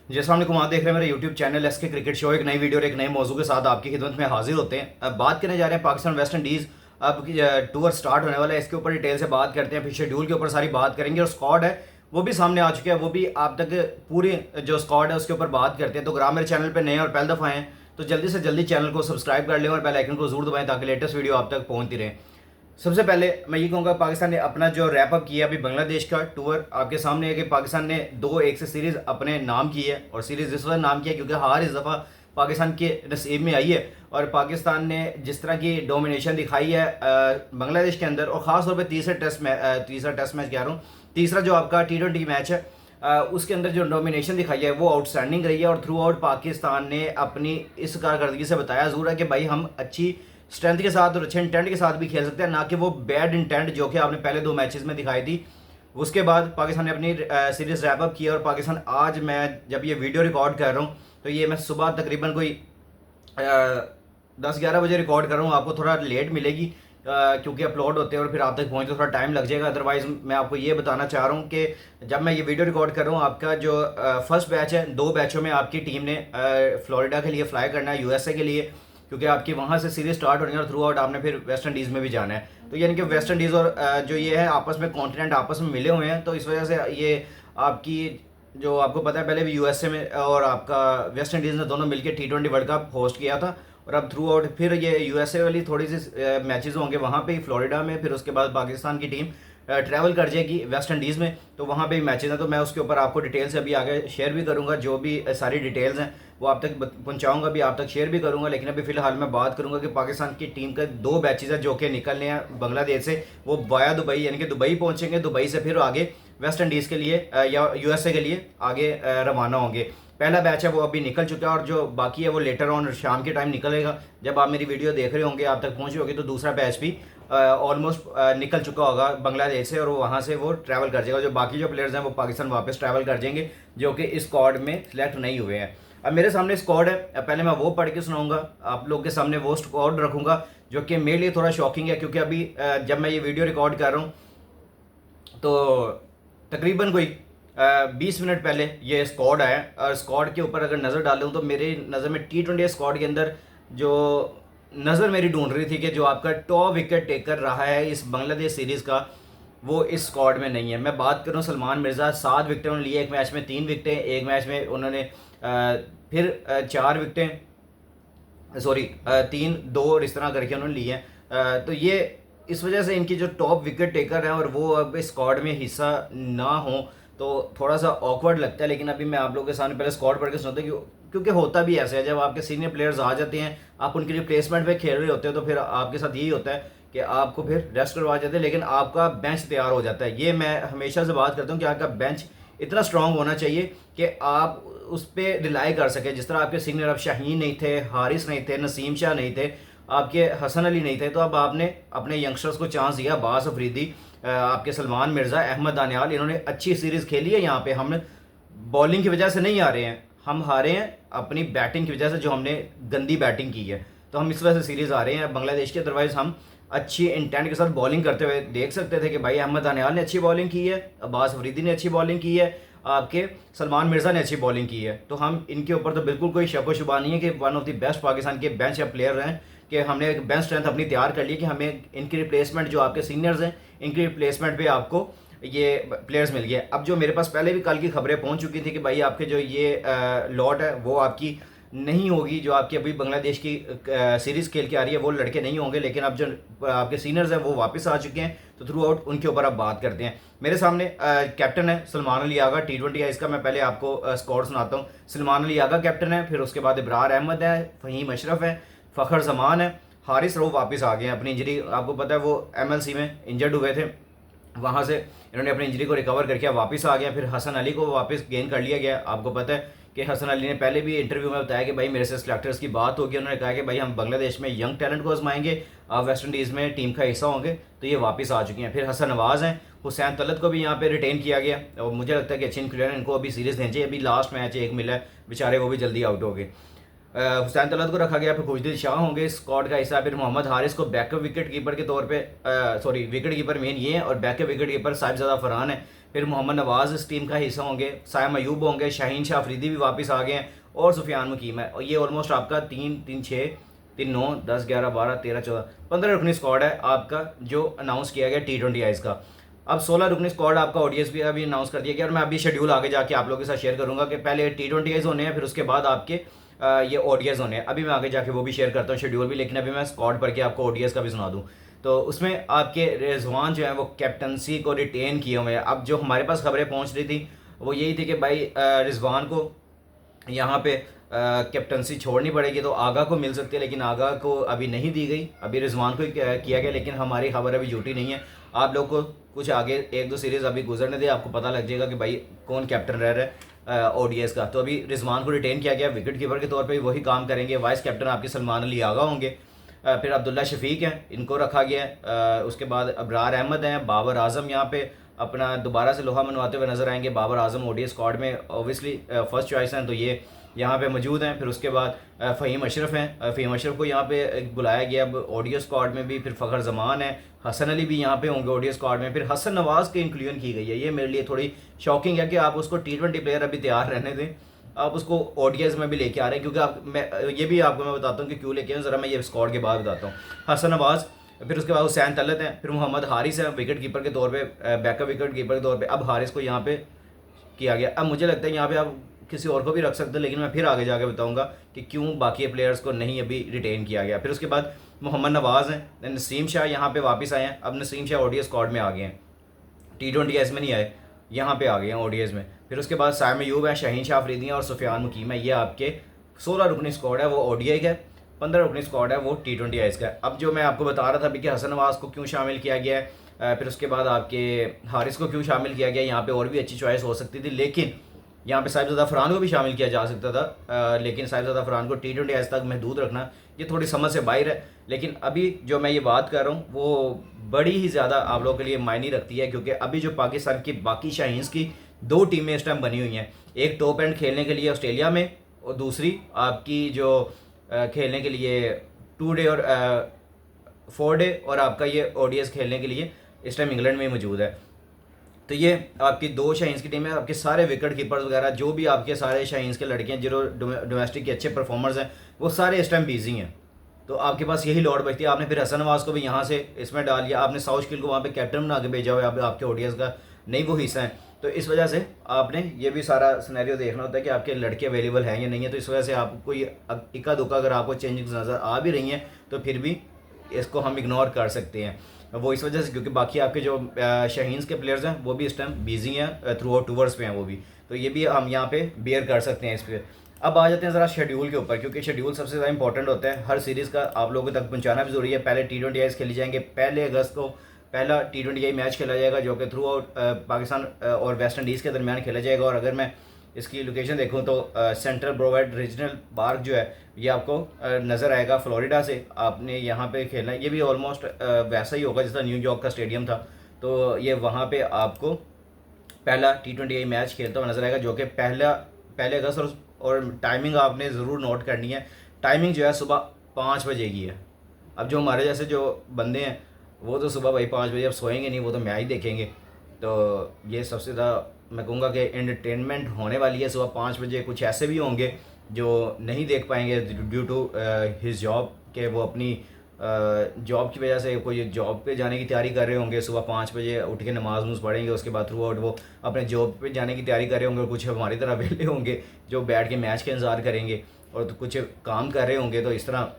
जी अस्सलाम वालेकुम। आप देख रहे हैं मेरा YouTube channel SK cricket show. एक नई वीडियो और एक नए मौजू के साथ आपकी खिदमत में हाजिर होते हैं। अब बात करने जा रहे हैं पाकिस्तान वेस्ट इंडीज़। अब टूर स्टार्ट होने वाला है, इसके ऊपर डिटेल से बात करते हैं, फिर शेड्यूल के ऊपर सारी बात करेंगे और स्क्वाड है वो भी सामने आ चुके हैं, वो भी आप तक पूरी जो स्क्वाड है उसके ऊपर बात करते हैं। तो अगर आप मेरे चैनल पर नए और पहली दफ़ा हैं तो जल्दी से जल्दी चैनल को सब्सक्राइब कर लें और बेल आइकन को जरूर दबाएं ताकि लेटेस्ट वीडियो आप तक पहुंचती रहे। सबसे पहले मैं ये कहूँगा, पाकिस्तान ने अपना जो रैप अप किया अभी बांग्लादेश का टूर आपके सामने है कि पाकिस्तान ने 2-1 से सीरीज़ अपने नाम की है। और सीरीज़ इस वजह नाम किया क्योंकि हार इस दफ़ा पाकिस्तान के नसीब में आई है और पाकिस्तान ने जिस तरह की डोमिनेशन दिखाई है बांग्लादेश के अंदर, और ख़ास तौर पर तीसरा टेस्ट मैच कह रहा हूँ, तीसरा जो आपका T20 मैच है उसके अंदर जो डोमिनेशन दिखाई है वो आउटस्टैंडिंग रही है। और थ्रू आउट पाकिस्तान ने अपनी इस कारकर्दगी से बताया ज़रूर है कि भाई हम अच्छी स्ट्रेंथ के साथ और अच्छे इंटेंट के साथ भी खेल सकते हैं, ना कि वो बैड इंटेंट जो कि आपने पहले 2 मैचेस में दिखाई थी। उसके बाद पाकिस्तान ने अपनी सीरीज रैप अप किया और पाकिस्तान आज मैं जब ये वीडियो रिकॉर्ड कर रहा हूँ तो ये मैं सुबह तकरीबन कोई 10-11 बजे रिकॉर्ड कर रहा हूँ। आपको थोड़ा लेट मिलेगी क्योंकि अपलोड होते हैं और फिर आप तक पहुँचते थोड़ा टाइम लग जाएगा। अदरवाइज़ मैं आपको ये बताना चाह रहा हूँ कि जब मैं ये वीडियो रिकॉर्ड कर रहा हूँ, आपका जो फर्स्ट बैच है, 2 बैचों में आपकी टीम ने फ्लोरिडा के लिए फ्लाई करना है, यूएसए के लिए, क्योंकि आपकी वहाँ से सीरीज स्टार्ट होनी है और थ्रू आउट आपने फिर वेस्ट इंडीज़ में भी जाना है। तो यानी कि वेस्ट इंडीज़ और जो ये है आपस में कॉन्टिनेंट आपस में मिले हुए हैं, तो इस वजह से ये आपकी जो आपको पता है पहले भी यूएसए में और आपका वेस्ट इंडीज़ ने दोनों मिलकर T20 वर्ल्ड कप होस्ट किया था। और अब थ्रू आउट फिर ये यूएसए वाली थोड़ी सी मैचेस होंगे वहाँ पे फ्लोरिडा में, फिर उसके बाद पाकिस्तान की टीम ट्रैवल कर जाएगी वेस्ट इंडीज़ में, तो वहाँ पे भी मैचेस हैं। तो मैं उसके ऊपर आपको डिटेल से अभी आगे शेयर भी करूँगा, जो भी सारी डिटेल्स हैं वो आप तक पहुँचाऊँगा, भी आप तक शेयर भी करूँगा। लेकिन अभी फिलहाल मैं बात करूँगा कि पाकिस्तान की टीम का 2 बैचेज है जो कि निकलने हैं बांग्लादेश से, वो वाया दुबई यानी कि दुबई पहुँचेंगे, दुबई से फिर आगे वेस्ट इंडीज़ के लिए या यूएसए के लिए आगे रवाना होंगे। पहला बैच है वो अभी निकल चुका है और जो बाकी है वो लेटर ऑन शाम के टाइम निकलेगा। जब आप मेरी वीडियो देख रहे होंगे, आप तक पहुँचे होगी, तो दूसरा बैच भी ऑलमोस्ट निकल चुका होगा बांग्लादेश से और वो वहाँ से वो ट्रैवल कर जाएगा। जो बाकी जो प्लेयर्स हैं वो पाकिस्तान वापस ट्रैवल कर जाएंगे जो कि इस स्क्वाड में सिलेक्ट नहीं हुए हैं। अब मेरे सामने स्क्वाड है, पहले मैं वो पढ़ के सुनाऊंगा, आप लोग के सामने वो स्क्वाड रखूँगा जो कि मेरे लिए थोड़ा शॉकिंग है, क्योंकि अभी जब मैं ये वीडियो रिकॉर्ड कर रहा हूँ तो तकरीबन कोई 20 मिनट पहले ये स्क्वाड आया और स्क्वाड के ऊपर अगर नज़र डालूँ तो मेरी नज़र में T20 स्क्वाड के अंदर जो नज़र मेरी ढूंढ रही थी कि जो आपका टॉप विकेट टेकर रहा है इस बांग्लादेश सीरीज़ का, वो इस स्क्वाड में नहीं है। मैं बात करूँ सलमान मिर्ज़ा, 7 विकेटें उन्होंने लिए, एक मैच में 3 विकेटें, एक मैच में उन्होंने फिर 4 विकेटें, सॉरी 3-2 और इस तरह करके उन्होंने लिए हैं। तो ये इस वजह से इनकी जो टॉप विकेट टेकर हैं और वो अब स्क्वाड में हिस्सा ना हो तो थोड़ा सा ऑकवर्ड लगता है। लेकिन अभी मैं आप लोगों के सामने पहले स्क्वाड पढ़ के सुनाता हूँ, क्योंकि होता भी ऐसा है जब आपके सीनियर प्लेयर्स आ जाते हैं, आप उनके रिप्लेसमेंट पे खेल रहे होते हो, तो फिर आपके साथ यही होता है कि आपको फिर रेस्ट करवा जाते हैं, लेकिन आपका बेंच तैयार हो जाता है। ये मैं हमेशा से बात करता हूँ कि आपका बेंच इतना स्ट्रांग होना चाहिए कि आप उस पर रिलाई कर सकें। जिस तरह आपके सीनियर अब शाहीन नहीं थे, हारिस नहीं थे, नसीम शाह नहीं थे, आपके हसन अली नहीं थे, तो अब आपने अपने यंगस्टर्स को चांस दिया। अब्बास अफरीदी, आपके सलमान मिर्ज़ा, अहमद दानियाल, इन्होंने अच्छी सीरीज़ खेली है। यहाँ पे हम बॉलिंग की वजह से नहीं आ रहे हैं, हम हारे हैं अपनी बैटिंग की वजह से, जो हमने गंदी बैटिंग की है, तो हम इस वजह से सीरीज़ आ रहे हैं बांग्लादेश की। अदरवाइज़ हम अच्छी इंटेंट के साथ बॉलिंग करते हुए देख सकते थे कि भाई अहमद दानियाल ने अच्छी बॉलिंग की है, अब्बास अफरीदी ने अच्छी बॉलिंग की है, आपके सलमान मिर्ज़ा ने अच्छी बॉलिंग की है। तो हम इनके ऊपर तो बिल्कुल कोई शक व शुबा नहीं है कि one of the best Pakistan के बेंच या प्लेयर हैं, कि हमने एक बेंच स्ट्रेंथ अपनी तैयार कर ली कि हमें इनकी रिप्लेसमेंट जो आपके सीनियर्स हैं इनकी रिप्लेसमेंट पे आपको ये प्लेयर्स मिल गए। अब जो मेरे पास पहले भी कल की खबरें पहुंच चुकी थी कि भाई आपके जो ये लॉट है वो आपकी नहीं होगी, जो आपकी अभी बांग्लादेश की सीरीज़ खेल के आ रही है वो लड़के नहीं होंगे, लेकिन अब जो आपके सीनियर्स हैं वो वापस आ चुके हैं, तो थ्रू आउट उनके ऊपर अब बात करते हैं। मेरे सामने कैप्टन है सलमान अली आगा, T20 है इसका। मैं पहले आपको स्कोर सुनाता हूँ। सलमान अली आगा कैप्टन है, फिर उसके बाद इब्रार अहमद है, फ़हीम अशरफ है, फ़खर जमान है, हारिस रऊफ वापस आ गए हैं। अपनी इंजरी आपको पता है वो MLC में इंजर्ड हुए थे, वहाँ से इन्होंने अपनी इंजरी को रिकवर करके वापस आ गया। फिर हसन अली को वापस गेन कर लिया गया। आपको पता है कि हसन अली ने पहले भी इंटरव्यू में बताया कि भाई मेरे से सिलेक्टर्स की बात होगी, उन्होंने कहा कि भाई हम बांग्लादेश में यंग टैलेंट को आजमाएंगे, आप वेस्ट इंडीज़ में टीम का हिस्सा होंगे, तो ये वापस आ चुके हैं। फिर हसन नवाज़ हैं, हुसैन तलत को भी यहाँ पे रिटेन किया गया और मुझे लगता है कि अच्छी प्लेयर है, इनको अभी सीरीज़ देनी चाहिए। अभी लास्ट मैच एक मिला है, बेचारे वो भी जल्दी आउट हो गए। हुसैन तलत को रखा गया, फिर खुशदिल शाह होंगे स्क्वाड का हिस्सा। फिर मोहम्मद हारिस को बैकअप विकेट कीपर के तौर पे, सॉरी विकेट कीपर मेन ये है और backup wicket keeper Sahibzada Farhan है। फिर मोहम्मद नवाज़ इस टीम का हिस्सा होंगे, सायम अयूब होंगे, शाहीन शाह अफरीदी भी वापस आ गए हैं और सुफियान मुकीम है। और ये ऑलमोस्ट आपका 3-3-6-3-9-10-11-12-13-14-15 रुकनी स्क्वाड है आपका जो अनाउंस किया गया T20 आईज का। अब 16 रुकनी स्क्वाड आपका ओडीएस भी अभी अनाउंस कर दिया गया और मैं अभी शेड्यूल आगे जाके आप लोगों के साथ शेयर करूंगा कि पहले T20 आईज होने हैं, फिर उसके बाद आपके ये ओडीएस होने हैं। अभी मैं आगे जाके वो भी शेयर करता हूँ शेड्यूल भी, लेकिन अभी मैं स्क्वाड पढ़ के आपको ओडीएस का भी सुना दूँ। तो उसमें आपके रिजवान जो है वो कैप्टनसी को रिटेन किए हुए हैं। अब जो हमारे पास खबरें पहुंच रही थी वो यही थी कि भाई रिजवान को यहाँ पे कैप्टनसी छोड़नी पड़ेगी तो आगा को मिल सकती है, लेकिन आगा को अभी नहीं दी गई, अभी रिजवान को ही किया गया। लेकिन हमारी खबर अभी झूठी नहीं है, आप लोग को कुछ आगे 1-2 सीरीज़ अभी गुजरने दे, आपको पता लग जाएगा कि भाई कौन कैप्टन रह रहा है ओडीएस का। तो अभी रिजवान को रिटेन किया गया, विकेट कीपर के तौर पर वही काम करेंगे। वाइस कैप्टन आपके सलमान अली आगा होंगे, फिर अब्दुल्ला शफीक हैं, इनको रखा गया है। उसके बाद अबरार अहमद हैं, बाबर आजम यहाँ पे अपना दोबारा से लोहा मनवाते हुए नजर आएंगे। बाबर आजम ओडीएस स्क्वाड में ऑब्वियसली फर्स्ट चॉइस हैं, तो ये यहाँ पे मौजूद हैं। फिर उसके बाद फ़हीम अशरफ हैं, फ़हीम अशरफ को यहाँ पे बुलाया गया अब ओडीएस स्क्वाड में भी। फिर फ़खर जमान है, हसन अली भी यहाँ पे होंगे ओडीएस स्क्वाड में। फिर हसन नवाज़ की इंक्लूजन की गई है, ये मेरे लिए थोड़ी शॉकिंग है कि आप उसको T20 प्लेयर अभी तैयार रहने दें, आप उसको ओडीएस में भी लेके आ रहे हैं। क्योंकि आप मैं ये भी आपको मैं बताता हूँ कि क्यों लेके आऊँ, ज़रा मैं ये स्क्वाड के बाद बताता हूँ। हसन नवाज़, फिर उसके बाद हुसैन तलत हैं, फिर मोहम्मद हारिस है विकेट कीपर के तौर पे, बैकअप विकेट कीपर के तौर पे। अब हारिस को यहाँ पे किया गया। अब मुझे लगता है यहाँ पे आप किसी और को भी रख सकते हैं, लेकिन मैं फिर आगे जाके बताऊँगा कि क्यों बाकी प्लेयर्स को नहीं अभी रिटेन किया गया। फिर उसके बाद मोहम्मद नवाज़ हैं, नसीम शाह यहाँ पे वापस आए हैं। अब नसीम शाह ओडीएस स्क्वाड में आ गए हैं, T20 में नहीं आए, यहाँ पे आ गए हैं ओडीएस में। फिर उसके बाद सायम अयूब है, शाहीन शाह अफरीदी और सुफियान मुकीम है। ये आपके 16 रुकनी स्क्वाड है वो ओडीआई का, 15 रुकनी स्क्वाड है वो T20 आईज का। अब जो मैं आपको बता रहा था अभी कि हसन नवाज़ को क्यों शामिल किया गया है, फिर उसके बाद आपके हारिस को क्यों शामिल किया गया, यहाँ पे और भी अच्छी चॉइस हो सकती थी, लेकिन यहाँ पे साहिबजादा फरहान को भी शामिल किया जा सकता था, लेकिन साहिबजादा फरहान को T20 आईज तक महदूद रखना ये थोड़ी समझ से बाहर है। लेकिन अभी जो मैं ये बात कर रहा हूँ वो बड़ी ही ज़्यादा आप लोगों के लिए मायने रखती है, क्योंकि अभी जो पाकिस्तान की बाकी शाहीन्स की 2 टीमें इस टाइम बनी हुई हैं, एक टॉप एंड खेलने के लिए ऑस्ट्रेलिया में और दूसरी आपकी जो खेलने के लिए 2 डे और 4 डे और आपका ये ओडीएस खेलने के लिए इस टाइम इंग्लैंड में मौजूद है। तो ये आपकी 2 शाहीन्स की टीम है। आपके सारे विकेट कीपर्स वगैरह जो भी आपके सारे शाहीन्स के लड़के हैं जो डोमेस्टिक के अच्छे परफॉर्मर्स हैं वो सारे इस टाइम बिजी हैं। तो आपके पास यही लौट बचती है। आपने फिर हसन नवाज़ को भी यहाँ से इसमें डाल दिया, आपने साउथ स्किल को वहाँ पे कैप्टन बना के भेजा हुआ है, आपके ओडीएस का नहीं वो हिस्सा है। तो इस वजह से आपने ये भी सारा सिनेरियो देखना होता है कि आपके लड़के अवेलेबल हैं या नहीं है। तो इस वजह से आपको ये इक्का दुक्का अगर आपको चेंजेस नज़र आ भी रही हैं तो फिर भी इसको हम इग्नोर कर सकते हैं। वो इस वजह से क्योंकि बाकी आपके जो शाहीन्स के प्लेयर्स हैं वो भी इस टाइम बिजी हैं, थ्रू आउट टूवर्स पे हैं वो भी, तो ये भी हम यहाँ पे बेयर कर सकते हैं इस पर। अब आ जाते हैं ज़रा शेड्यूल के ऊपर, क्योंकि शेड्यूल सबसे ज़्यादा इंपॉर्टेंट होता है, हर सीरीज़ का आप लोगों तक पहुँचाना भी ज़रूरी है। पहले T20 आईज खेली जाएंगे, 1 अगस्त को पहला T20 आई मैच खेला जाएगा जो कि थ्रू आउट पाकिस्तान और वेस्ट इंडीज़ के दरमियान खेला जाएगा। और अगर मैं इसकी लोकेशन देखूं तो सेंट्रल ब्रोवेड रीजनल पार्क जो है ये आपको नज़र आएगा फ्लोरिडा से। आपने यहाँ पे खेलना है, ये भी ऑलमोस्ट वैसा ही होगा जैसा न्यूयॉर्क का स्टेडियम था। तो ये वहाँ पे आपको पहला T20 आई मैच खेलता हुआ नज़र आएगा जो कि 1 अगस्त। और टाइमिंग आपने ज़रूर नोट करनी है, टाइमिंग जो है सुबह 5 बजे की है। अब जो हमारे जैसे जो बंदे हैं वो तो सुबह भाई 5 बजे अब सोएंगे नहीं, वो तो मैच देखेंगे। तो ये सबसे ज़्यादा मैं कहूँगा कि एंटरटेनमेंट होने वाली है सुबह 5 बजे। कुछ ऐसे भी होंगे जो नहीं देख पाएंगे ड्यू टू हिज जॉब, के वो अपनी जॉब की वजह से कोई जॉब पे जाने की तैयारी कर रहे होंगे, सुबह 5 बजे उठ के नमाज नूज पढ़ेंगे, उसके बाद थ्रू आउट वो अपने जॉब पे जाने की तैयारी कर रहे होंगे। और कुछ हमारी तरह वेले होंगे जो बैठ के मैच का इंतज़ार करेंगे, और तो कुछ काम कर रहे होंगे, तो इस तरह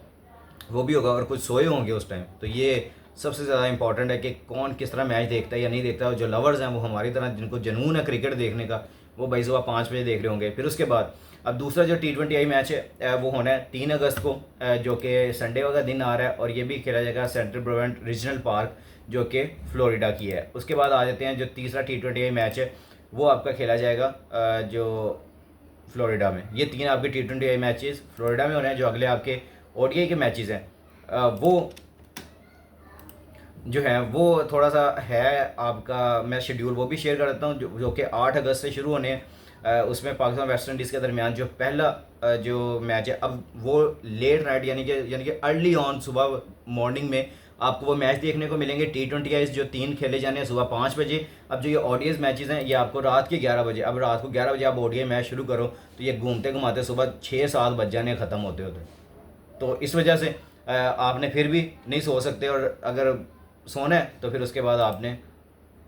वो भी होगा। और कुछ सोए होंगे उस टाइम। तो ये सबसे ज़्यादा इंपॉर्टेंट है कि कौन किस तरह मैच देखता है या नहीं देखता है। जो लवर्स हैं वो हमारी तरह जिनको जुनून है क्रिकेट देखने का, वो भाई सुबह 5 बजे देख रहे होंगे। फिर उसके बाद अब दूसरा जो T20 आई मैच है वो होना है 3 अगस्त को, जो कि संडे का दिन आ रहा है, और ये भी खेला जाएगा सेंट्रल ब्रोवेड रीजनल पार्क जो कि फ्लोरिडा की है। उसके बाद आ जाते हैं जो तीसरा T20 आई मैच है वो आपका खेला जाएगा जो फ्लोरिडा में। ये 3 आपके T20 आई मैचेस फ्लोरिडा में हो रहे हैं। जो अगले आपके ODI के मैचेस हैं वो जो है वो थोड़ा सा है आपका, मैं शेड्यूल वो भी शेयर कर देता हूँ जो कि 8 अगस्त से शुरू होने हैं। उसमें पाकिस्तान वेस्ट इंडीज़ के दरमियान जो पहला जो मैच है अब वो लेट नाइट यानी कि अर्ली ऑन सुबह मॉर्निंग में आपको वो मैच देखने को मिलेंगे T20 जो 3 खेले जाने हैं सुबह 5 बजे। अब जो ये ODI मैचेस हैं ये आपको रात के 11 बजे, अब रात को 11 बजे आप ODI मैच शुरू करो तो ये घूमते घुमाते सुबह 6-7 बज जाने ख़त्म होते होते। तो इस वजह से आपने फिर भी नहीं सो सकते, और अगर सोना है तो फिर उसके बाद आपने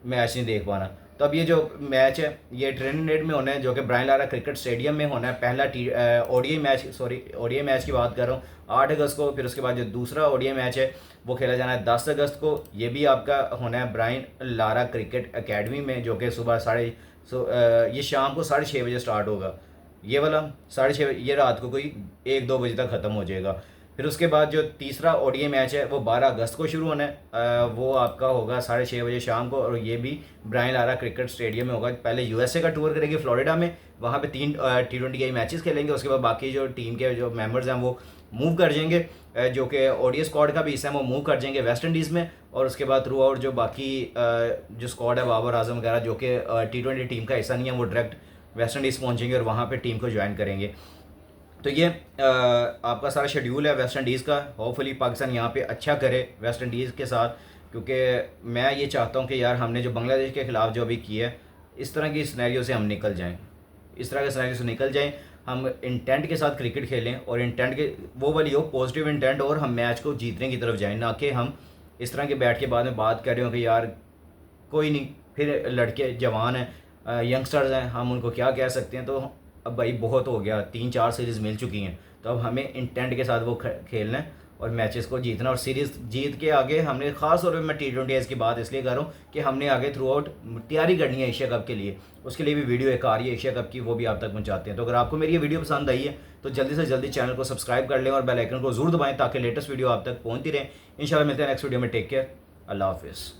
मैच नहीं देख पाना। तो अब ये जो मैच है ये ट्रिनिडेड में होना है, जो कि ब्रायन लारा क्रिकेट स्टेडियम में होना है। पहला ODI मैच की बात कर रहा हूँ 8 अगस्त को। फिर उसके बाद जो दूसरा ODI मैच है वो खेला जाना है 10 अगस्त को। ये भी आपका होना है ब्रायन लारा क्रिकेट एकेडमी में, जो कि सुबह ये शाम को 6:30 बजे स्टार्ट होगा। ये वाला 6:30, ये रात को कोई 1-2 बजे तक ख़त्म हो जाएगा। फिर उसके बाद जो तीसरा ODI मैच है वो 12 अगस्त को शुरू होना है, वो आपका होगा 6:30 बजे शाम को, और ये भी ब्रायन लारा क्रिकेट स्टेडियम में होगा। पहले USA का टूर करेंगे फ्लोरिडा में, वहाँ पे 3 T20 मैचेस खेलेंगे। उसके बाद बाकी जो टीम के जो मेंबर्स हैं वो मूव कर जाएंगे, जो कि ODI स्क्वाड का भी हिस्सा है वो मूव कर जाएंगे वेस्ट इंडीज़ में। और उसके बाद थ्रू आउट जो बाकी जो स्क्वाड है बाबर आजम वगैरह जो कि T20 टीम का हिस्सा नहीं है वो डायरेक्ट वेस्ट इंडीज़ पहुँचेंगे और वहाँ पर टीम को ज्वाइन करेंगे। तो ये आपका सारा शेड्यूल है वेस्ट इंडीज़ का। होपफुली पाकिस्तान यहाँ पे अच्छा करे वेस्ट इंडीज़ के साथ, क्योंकि मैं ये चाहता हूँ कि यार हमने जो बांग्लादेश के ख़िलाफ़ जो अभी किया है इस तरह की सिनेरियो से हम निकल जाएं, इस तरह के सिनेरियो से निकल जाएं। हम इंटेंट के साथ क्रिकेट खेलें, और इंटेंट के वो वाली हो पॉजिटिव इंटेंट, और हम मैच को जीतने की तरफ जाएँ, ना कि हम इस तरह के बैठ के बाद में बात कर रहे हो कि यार कोई नहीं, फिर लड़के जवान हैं, यंगस्टर्स हैं, हम उनको क्या कह सकते हैं। तो अब भाई बहुत हो गया, 3-4 सीरीज़ मिल चुकी हैं, तो अब हमें इंटेंट के साथ वो खेलना है और मैचेस को जीतना, और सीरीज़ जीत के आगे हमने ख़ास तौर पे मैं T20 की बात इसलिए कर रहा हूँ कि हमने आगे थ्रू आउट तैयारी करनी है एशिया कप के लिए। उसके लिए भी वीडियो एक आ रही है एशिया कप की, वो भी आप तक पहुँचाते हैं। तो अगर आपको मेरी ये वीडियो पसंद आई है तो जल्दी से जल्दी चैनल को सब्सक्राइब कर लें और बेल आइकन को ज़रूर दबाएँ ताकि लेटेस्ट वीडियो आप तक पहुँचती रहें। इंशाल्लाह मिलते हैं नेक्स्ट वीडियो में। टेक केयर, अल्लाह हाफिज़।